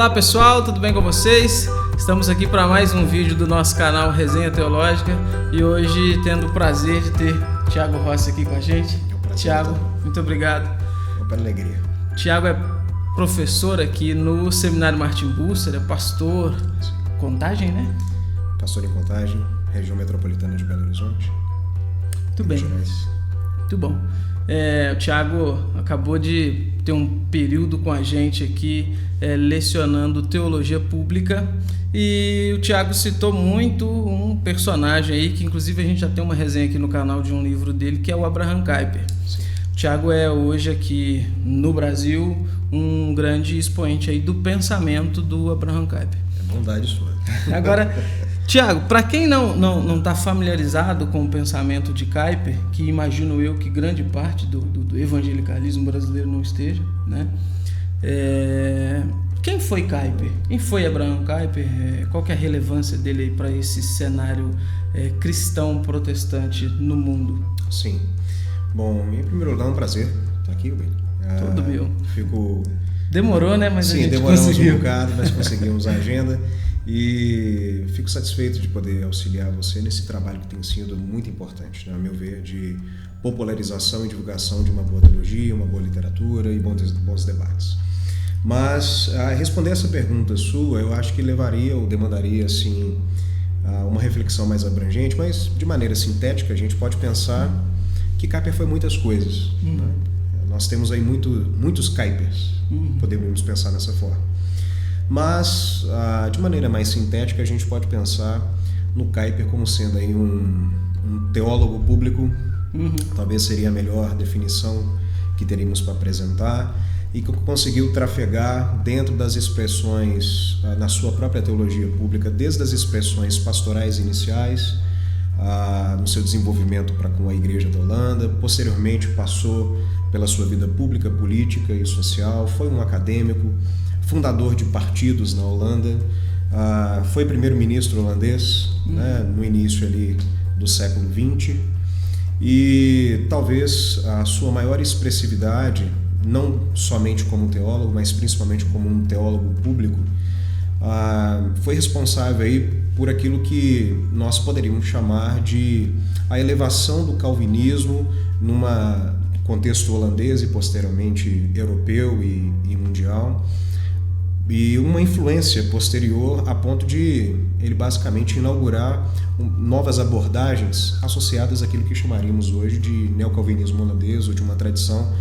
Olá pessoal, tudo bem com vocês? Estamos aqui para mais um vídeo do nosso canal Resenha Teológica e hoje tendo o prazer de ter Thiago Rossi aqui com a gente. Thiago, muito obrigado. Opa, alegria. Thiago é professor aqui no Seminário Martim Busser, é pastor, Contagem, né? Pastor em Contagem, região metropolitana de Belo Horizonte. Muito bem, muito bom. O Thiago acabou de ter um período com a gente aqui lecionando teologia pública e o Thiago citou muito um personagem aí que inclusive a gente já tem uma resenha aqui no canal de um livro dele que é o Abraham Kuyper. Sim. O Thiago é hoje aqui no Brasil um grande expoente aí do pensamento do Abraham Kuyper. É bondade sua. Agora, Thiago, para quem não está familiarizado com o pensamento de Kuyper, que imagino eu que grande parte do evangelicalismo brasileiro não esteja, né? Quem foi Kuyper? Quem foi Abraham Kuyper? Qual que é a relevância dele aí para esse cenário cristão protestante no mundo? Sim. Bom, em primeiro lugar, é um prazer estar aqui, Rubem. Tudo meu. Fico... Demorou, né? Mas sim, a gente demoramos conseguiu. um bocado, mas conseguimos a agenda. E fico satisfeito de poder auxiliar você nesse trabalho que tem sido muito importante, né, a meu ver, de popularização e divulgação de uma boa teologia, uma boa literatura e bons debates. Mas, a responder essa pergunta sua, eu acho que levaria ou demandaria, assim, uma reflexão mais abrangente, mas de maneira sintética a gente pode pensar que Kuyper foi muitas coisas. Né? Nós temos aí muitos Kuypers, podemos pensar dessa forma. Mas, de maneira mais sintética, a gente pode pensar no Kuyper como sendo aí um teólogo público, talvez seria a melhor definição que teríamos para apresentar, e que conseguiu trafegar dentro das expressões, na sua própria teologia pública, desde as expressões pastorais iniciais, no seu desenvolvimento com a Igreja da Holanda, posteriormente passou pela sua vida pública, política e social, foi um acadêmico, fundador de partidos na Holanda, foi primeiro-ministro holandês, né, no início ali do século XX, e talvez a sua maior expressividade, não somente como teólogo, mas principalmente como um teólogo público, foi responsável aí por aquilo que nós poderíamos chamar de a elevação do calvinismo num contexto holandês e posteriormente europeu e mundial, e uma influência posterior a ponto de ele basicamente inaugurar novas abordagens associadas àquilo que chamaríamos hoje de neocalvinismo holandês, ou de uma tradição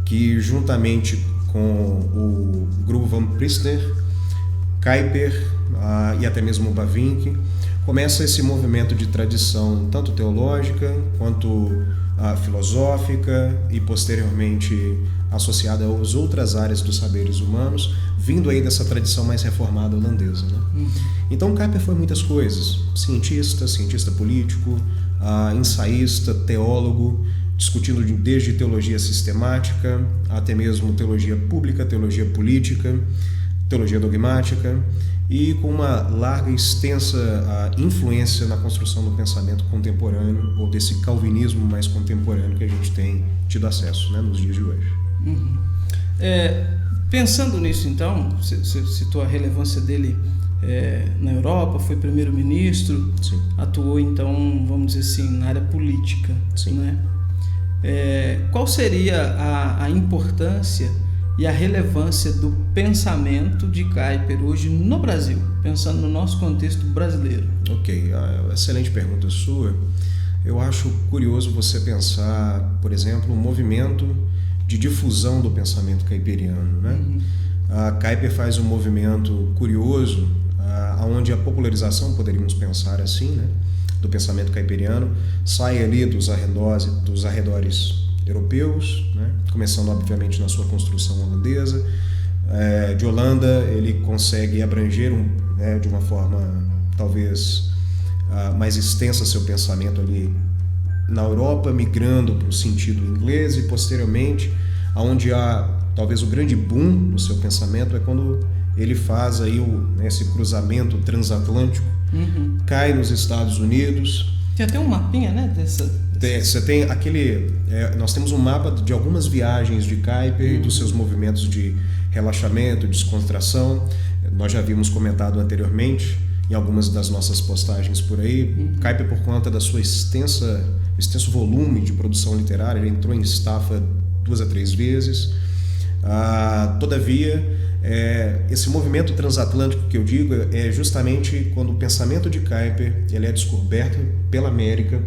que, juntamente com o Groep van Prinsterer, Kuyper e até mesmo o Bavinck, começa esse movimento de tradição tanto teológica quanto filosófica e posteriormente associada às outras áreas dos saberes humanos, vindo aí dessa tradição mais reformada holandesa, né? Então Kuyper foi muitas coisas: cientista político, ensaísta, teólogo, discutindo desde teologia sistemática até mesmo teologia pública, teologia política, teologia dogmática, e com uma larga e extensa influência na construção do pensamento contemporâneo, ou desse calvinismo mais contemporâneo que a gente tem tido acesso, né, nos dias de hoje. Pensando nisso, então, você citou a relevância dele na Europa, foi primeiro-ministro, Sim. atuou, então, vamos dizer assim, na área política. Sim. Né? Qual seria a importância e a relevância do pensamento de Kuyper hoje no Brasil, pensando no nosso contexto brasileiro? Ok, excelente pergunta sua. Eu acho curioso você pensar, por exemplo, um movimento de difusão do pensamento kuyperiano, né? Kuyper faz um movimento curioso, onde a popularização, poderíamos pensar assim, né, do pensamento kuyperiano, sai ali dos arredores europeus, né, começando obviamente na sua construção holandesa. De Holanda ele consegue abranger de uma forma talvez mais extensa seu pensamento ali na Europa, migrando para o sentido inglês, e posteriormente, onde há talvez o grande boom do seu pensamento é quando ele faz aí esse cruzamento transatlântico, cai nos Estados Unidos. Tem até um mapinha, né, Você tem aquele... nós temos um mapa de algumas viagens de Kuyper e dos seus movimentos de relaxamento, descontração. nós já havíamos comentado anteriormente em algumas das nossas postagens por aí. Kuyper, por conta da sua extenso volume de produção literária, ele entrou em estafa 2 a 3 vezes. Todavia, esse movimento transatlântico que eu digo é justamente quando o pensamento de Kuyper ele é descoberto pela América.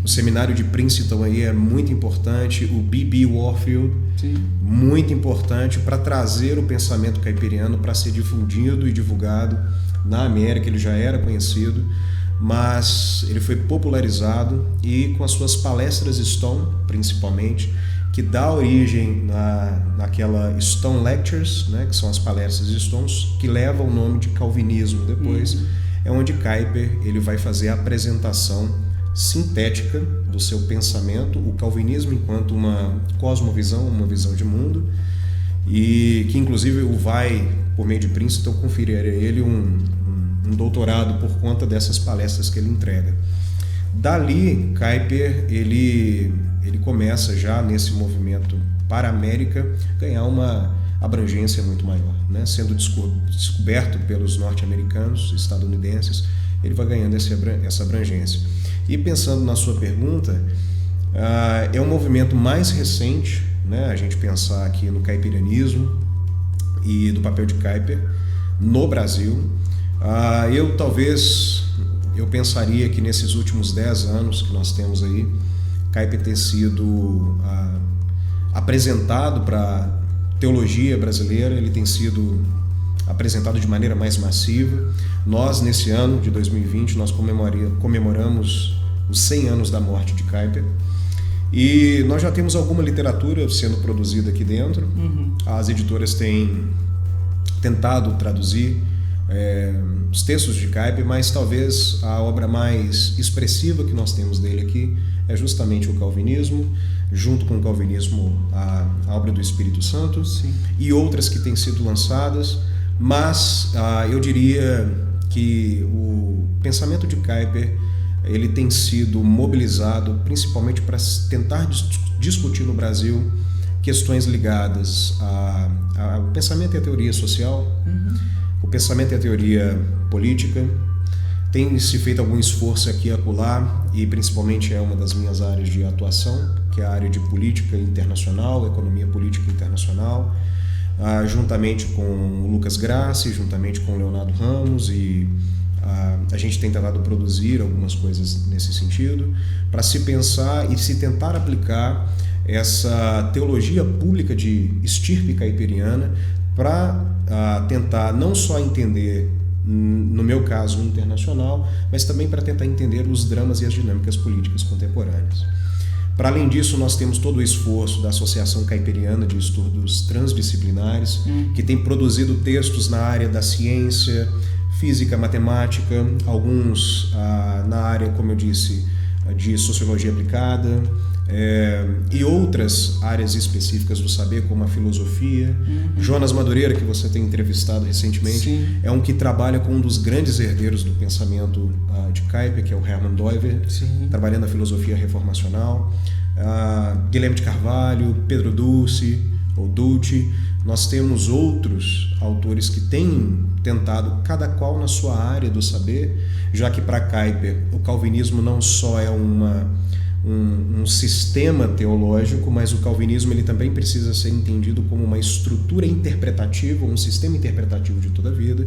O seminário de Princeton aí é muito importante, o B.B. Warfield, sim, muito importante para trazer o pensamento kuyperiano para ser difundido e divulgado na América. Ele já era conhecido, mas ele foi popularizado, e com as suas palestras Stone, principalmente, que dá origem naquela Stone Lectures, né, que são as palestras Stones, que levam o nome de calvinismo depois, é onde Kuyper ele vai fazer a apresentação sintética do seu pensamento, o calvinismo enquanto uma cosmovisão, uma visão de mundo, e que inclusive o vai, por meio de Princeton, conferir a ele um doutorado por conta dessas palestras que ele entrega. Dali, Kuyper ele começa já nesse movimento para a América ganhar uma abrangência muito maior, né? Sendo descoberto pelos norte-americanos, estadunidenses, ele vai ganhando essa abrangência. E pensando na sua pergunta, é um movimento mais recente, né? A gente pensar aqui no caipirianismo e do papel de Kuyper no Brasil. Eu pensaria que nesses últimos 10 anos que nós temos aí, Kuyper tem sido apresentado para a teologia brasileira, ele tem sido apresentado de maneira mais massiva. Nós, nesse ano de 2020, nós comemoramos os 100 anos da morte de Kuyper, e nós já temos alguma literatura sendo produzida aqui dentro. As editoras têm tentado traduzir os textos de Kuyper, mas talvez a obra mais expressiva que nós temos dele aqui é justamente o Calvinismo, junto com o Calvinismo a obra do Espírito Santo. Sim. E outras que têm sido lançadas, mas eu diria que o pensamento de Kuyper ele tem sido mobilizado principalmente para tentar discutir no Brasil questões ligadas ao pensamento e à teoria social, o pensamento e a teoria política. Tem se feito algum esforço aqui e acolá, e principalmente é uma das minhas áreas de atuação, que é a área de política internacional, economia política internacional, juntamente com o Lucas Grassi, juntamente com o Leonardo Ramos, e a gente tem tentado produzir algumas coisas nesse sentido, para se pensar e se tentar aplicar essa teologia pública de estirpe caipiriana para tentar não só entender, no meu caso, o internacional, mas também para tentar entender os dramas e as dinâmicas políticas contemporâneas. Para além disso, nós temos todo o esforço da Associação Caipiriana de Estudos Transdisciplinares, que tem produzido textos na área da ciência, física, matemática, alguns na área, como eu disse, de sociologia aplicada, e outras áreas específicas do saber, como a filosofia. Jonas Madureira, que você tem entrevistado recentemente, sim, é um que trabalha com um dos grandes herdeiros do pensamento de Kuyper, que é o Hermann Doiver, sim, trabalhando a filosofia reformacional. Guilherme de Carvalho, Pedro Dulce, ou Dulce. Nós temos outros autores que têm tentado, cada qual na sua área do saber, já que para Kuyper o calvinismo não só é um sistema teológico, mas o calvinismo ele também precisa ser entendido como uma estrutura interpretativa, um sistema interpretativo de toda a vida,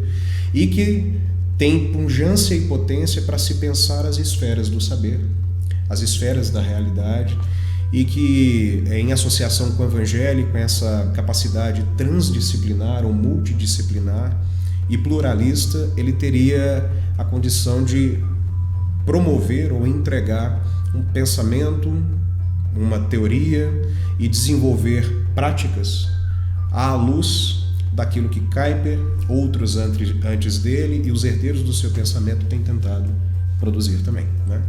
e que tem pungência e potência para se pensar as esferas do saber, as esferas da realidade, e que em associação com o Evangelho, com essa capacidade transdisciplinar ou multidisciplinar e pluralista, ele teria a condição de promover ou entregar um pensamento, uma teoria e desenvolver práticas à luz daquilo que Kuyper, outros antes dele e os herdeiros do seu pensamento têm tentado produzir também, né?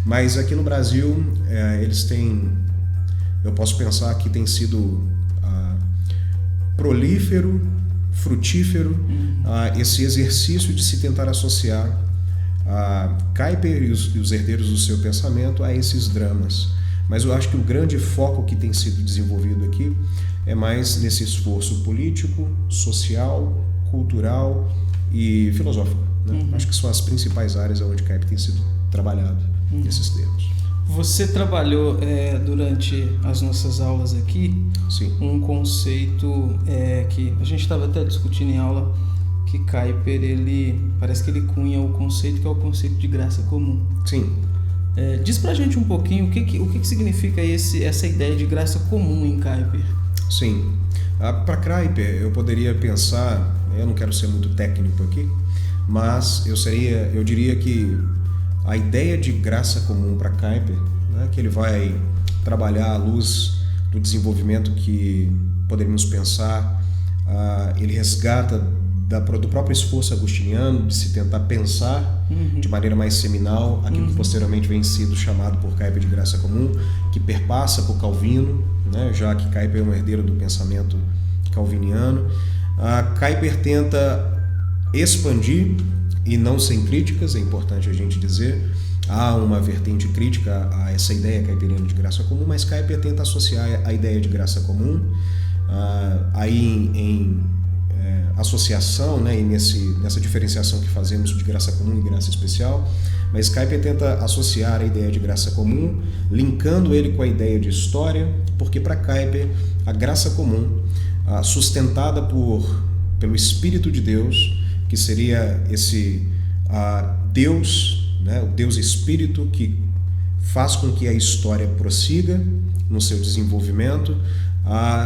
Mas aqui no Brasil, eles têm, eu posso pensar que tem sido prolífero, frutífero, esse exercício de se tentar associar Kuyper e os herdeiros do seu pensamento a esses dramas. Mas eu acho que o grande foco que tem sido desenvolvido aqui é mais nesse esforço político, social, cultural e filosófico, né? Acho que são as principais áreas onde Kuyper tem sido trabalhado nesses termos. Você trabalhou durante as nossas aulas aqui Sim. um conceito que a gente estava até discutindo em aula, que Kuyper, parece que ele cunha o conceito que é o conceito de graça comum. Sim. Diz pra gente um pouquinho o que significa essa ideia de graça comum em Kuyper. Sim. Para Kuyper, eu poderia pensar, eu não quero ser muito técnico aqui, mas eu diria que a ideia de graça comum para Kuyper, né, que ele vai trabalhar à luz do desenvolvimento que poderíamos pensar, ele resgata do próprio esforço agostiniano de se tentar pensar de maneira mais seminal aquilo que posteriormente vem sido chamado por Kuyper de graça comum, que perpassa por Calvino, né, já que Kuyper é um herdeiro do pensamento calviniano. Kuyper tenta expandir e não sem críticas, é importante a gente dizer. Há uma vertente crítica a essa ideia kuyperiana de graça comum, mas Kuyper tenta associar a ideia de graça comum aí em associação, né, e nessa diferenciação que fazemos de graça comum e graça especial, mas Kuyper tenta associar a ideia de graça comum, linkando ele com a ideia de história, porque para Kuyper a graça comum, sustentada pelo Espírito de Deus, que seria esse Deus, né, o Deus Espírito que faz com que a história prossiga no seu desenvolvimento,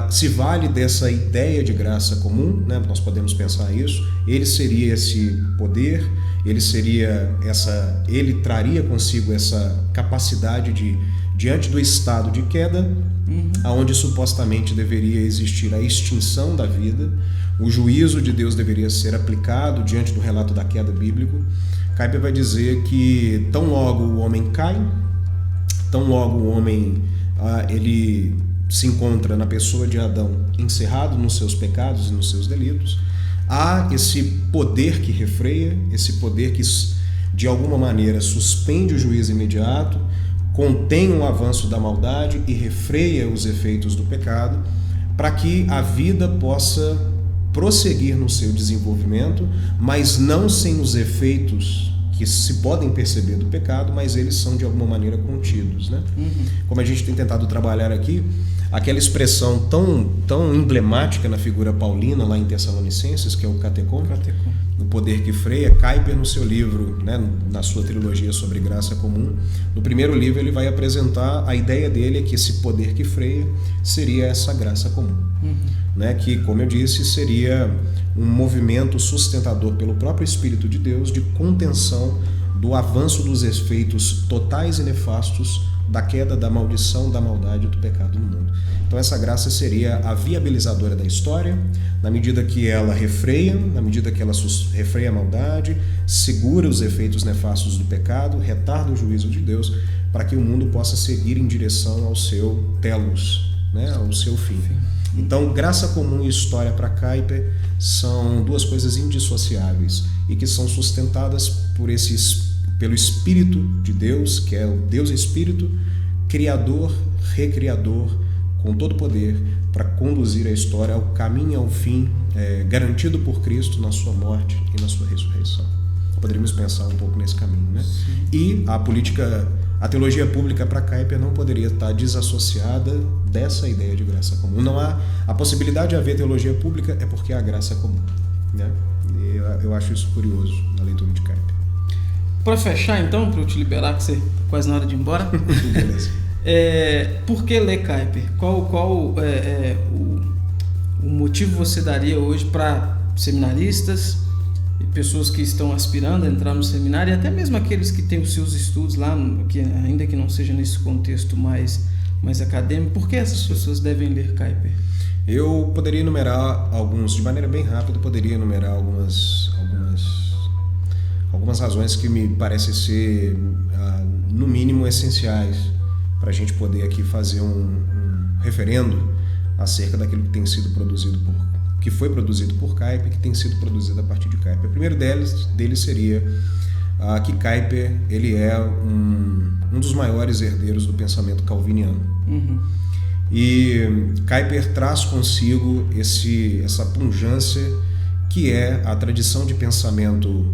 se vale dessa ideia de graça comum, né, nós podemos pensar isso. Ele seria esse poder, ele traria consigo essa capacidade de, diante do estado de queda, aonde supostamente deveria existir a extinção da vida, o juízo de Deus deveria ser aplicado diante do relato da queda bíblico. Kuyper vai dizer que tão logo o homem cai, tão logo o homem ele se encontra na pessoa de Adão encerrado nos seus pecados e nos seus delitos, há esse poder que refreia, esse poder que de alguma maneira suspende o juízo imediato, contém um avanço da maldade e refreia os efeitos do pecado, para que a vida possa prosseguir no seu desenvolvimento, mas não sem os efeitos que se podem perceber do pecado, mas eles são de alguma maneira contidos, né? Como a gente tem tentado trabalhar aqui, aquela expressão tão emblemática na figura paulina lá em Tessalonicenses, que é o katechon, o poder que freia. Kuyper, no seu livro, né, na sua trilogia sobre graça comum, no primeiro livro ele vai apresentar a ideia dele é que esse poder que freia seria essa graça comum, né, que, como eu disse, seria um movimento sustentador pelo próprio Espírito de Deus de contenção do avanço dos efeitos totais e nefastos da queda, da maldição, da maldade e do pecado no mundo. Então essa graça seria a viabilizadora da história, na medida que ela refreia, na medida que ela refreia a maldade, segura os efeitos nefastos do pecado, retarda o juízo de Deus, para que o mundo possa seguir em direção ao seu telos, né, ao seu fim. Então, graça comum e história para Kuyper são duas coisas indissociáveis e que são sustentadas pelo Espírito de Deus, que é o Deus Espírito, Criador, Recriador, com todo poder, para conduzir a história ao caminho, ao fim, garantido por Cristo na sua morte e na sua ressurreição. Poderíamos pensar um pouco nesse caminho, né? E a teologia pública para Kuyper não poderia estar desassociada dessa ideia de graça comum. Não há a possibilidade de haver teologia pública é porque há graça comum, né? E eu acho isso curioso na leitura de Kuyper. Para fechar, então, para eu te liberar, que você está quase na hora de ir embora. Beleza. Por que ler Kuyper? Qual o motivo você daria hoje para seminaristas e pessoas que estão aspirando a entrar no seminário, e até mesmo aqueles que têm os seus estudos lá, ainda que não seja nesse contexto mais acadêmico, por que essas pessoas devem ler Kuyper? Eu poderia enumerar alguns, de maneira bem rápida, poderia enumerar algumas razões que me parecem ser, no mínimo, essenciais para a gente poder aqui fazer um referendo acerca daquilo que tem sido produzido que foi produzido por Kuyper, que tem sido produzido a partir de Kuyper. O primeiro deles seria que Kuyper ele é um dos maiores herdeiros do pensamento calviniano. E Kuyper traz consigo essa pungência que é a tradição de pensamento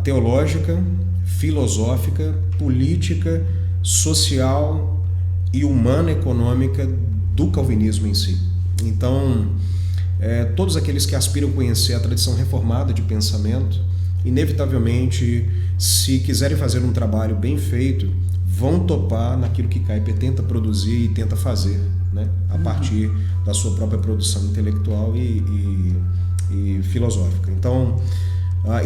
teológica, filosófica, política, social e humana econômica do calvinismo em si. Então, todos aqueles que aspiram a conhecer a tradição reformada de pensamento, inevitavelmente, se quiserem fazer um trabalho bem feito, vão topar naquilo que Kuyper tenta produzir e tenta fazer, né? A partir da sua própria produção intelectual e filosófica. Então,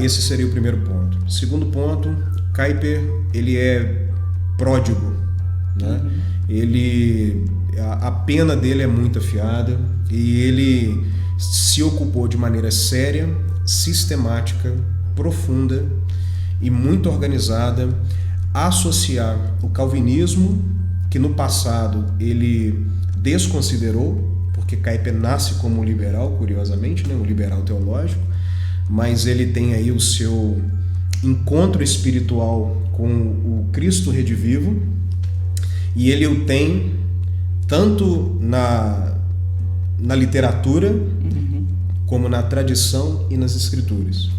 esse seria o primeiro ponto. Segundo ponto, Kuyper, ele é pródigo, né? A pena dele é muito afiada e ele se ocupou de maneira séria, sistemática, profunda e muito organizada a associar o calvinismo, que no passado ele desconsiderou, porque Kuyper nasce como um liberal, curiosamente, né? Um liberal teológico, mas ele tem aí o seu encontro espiritual com o Cristo redivivo, e ele o tem tanto na literatura, como na tradição e nas escrituras.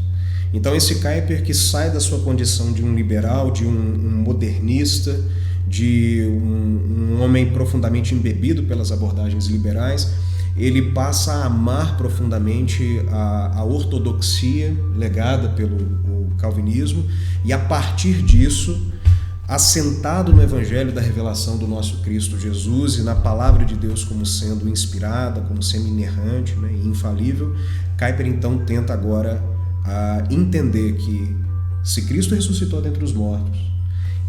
Então esse Kuyper, que sai da sua condição de um liberal, de um modernista, de um homem profundamente embebido pelas abordagens liberais, ele passa a amar profundamente a ortodoxia legada pelo calvinismo, e a partir disso, assentado no Evangelho da revelação do nosso Cristo Jesus e na palavra de Deus como sendo inspirada, como sendo inerrante, né, e infalível, Kuyper então tenta agora entender que se Cristo ressuscitou dentre os mortos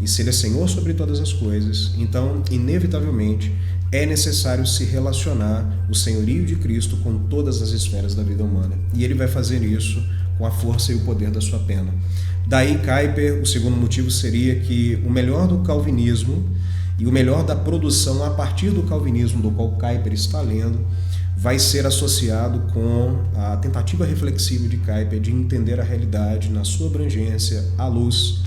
e se Ele é Senhor sobre todas as coisas, então inevitavelmente é necessário se relacionar o senhorio de Cristo com todas as esferas da vida humana, e ele vai fazer isso com a força e o poder da sua pena. Daí Kuyper, o segundo motivo seria que o melhor do calvinismo e o melhor da produção a partir do calvinismo do qual Kuyper está lendo vai ser associado com a tentativa reflexiva de Kuyper de entender a realidade na sua abrangência à luz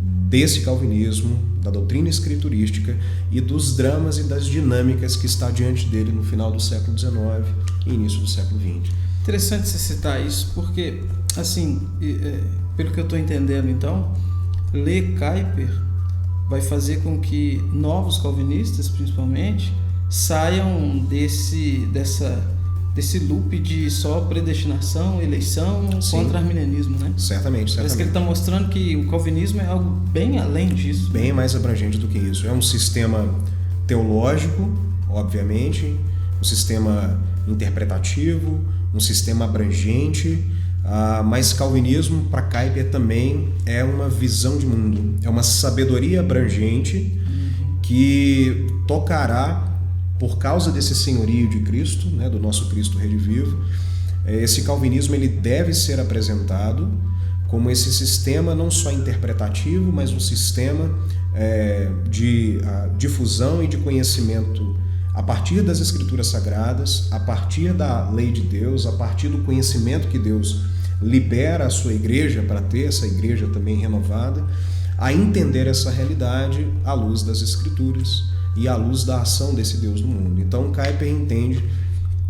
desse calvinismo, da doutrina escriturística e dos dramas e das dinâmicas que está diante dele no final do século XIX e início do século XX. Interessante você citar isso, porque, assim, pelo que eu estou entendendo, então, ler Kuyper vai fazer com que novos calvinistas, principalmente, saiam desse loop de só predestinação, eleição, contra arminianismo, né? Certamente. Parece que ele está mostrando que o calvinismo é algo bem além disso. Bem mais abrangente do que isso. É um sistema teológico, obviamente, um sistema interpretativo, um sistema abrangente, mas calvinismo, para Kuyper, também é uma visão de mundo, é uma sabedoria abrangente que tocará, por causa desse senhorio de Cristo, né, do nosso Cristo redivivo. Esse calvinismo ele deve ser apresentado como esse sistema não só interpretativo, mas um sistema de difusão e de conhecimento a partir das Escrituras Sagradas, a partir da lei de Deus, a partir do conhecimento que Deus libera a sua igreja para ter, essa igreja também renovada, a entender essa realidade à luz das Escrituras e à luz da ação desse Deus no mundo. Então Kuyper entende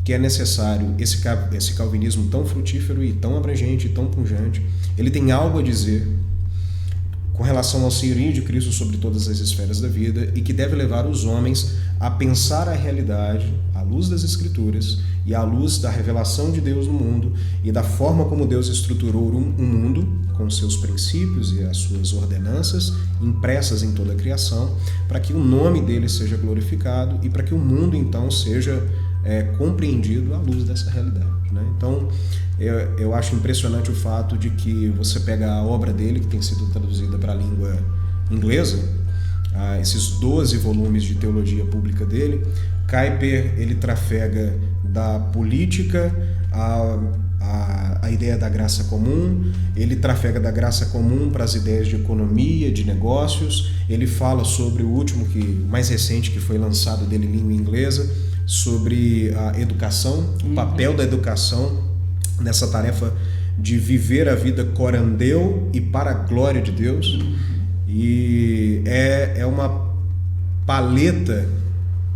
que é necessário esse calvinismo tão frutífero e tão abrangente e tão pujante. Ele tem algo a dizer com relação ao senhorio de Cristo sobre todas as esferas da vida e que deve levar os homens a pensar a realidade à luz das Escrituras e à luz da revelação de Deus no mundo e da forma como Deus estruturou o mundo com seus princípios e as suas ordenanças impressas em toda a criação, para que o nome dele seja glorificado e para que o mundo então seja compreendido à luz dessa realidade, né? Então eu acho impressionante o fato de que você pega a obra dele, que tem sido traduzida para a língua inglesa, esses 12 volumes de teologia pública dele. Kuyper, ele trafega da política a ideia da graça comum, ele trafega da graça comum para as ideias de economia, de negócios. Ele fala sobre o último, o mais recente, que foi lançado dele em língua inglesa, sobre a educação, o papel da educação nessa tarefa de viver a vida corandeu e para a glória de Deus. E é uma paleta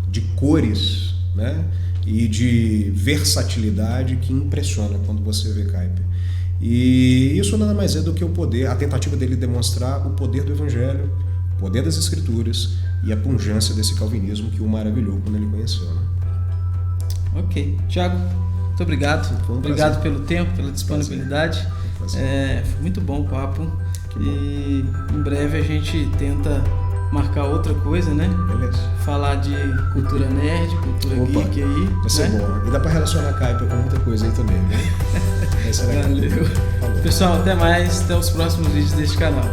de cores, né, e de versatilidade que impressiona quando você vê Kuyper. E isso nada mais é do que o poder, a tentativa dele demonstrar o poder do Evangelho, o poder das Escrituras e a pungência desse calvinismo que o maravilhou quando ele conheceu. Né? Ok. Tiago, muito obrigado. Obrigado pelo tempo, pela disponibilidade. Foi muito bom o papo. E em breve a gente tenta marcar outra coisa, né? Beleza. Falar de cultura nerd, cultura geek aí. Vai ser bom. E dá pra relacionar Kuyper com muita coisa aí também, né? Valeu. Pessoal, até mais. Até os próximos vídeos deste canal.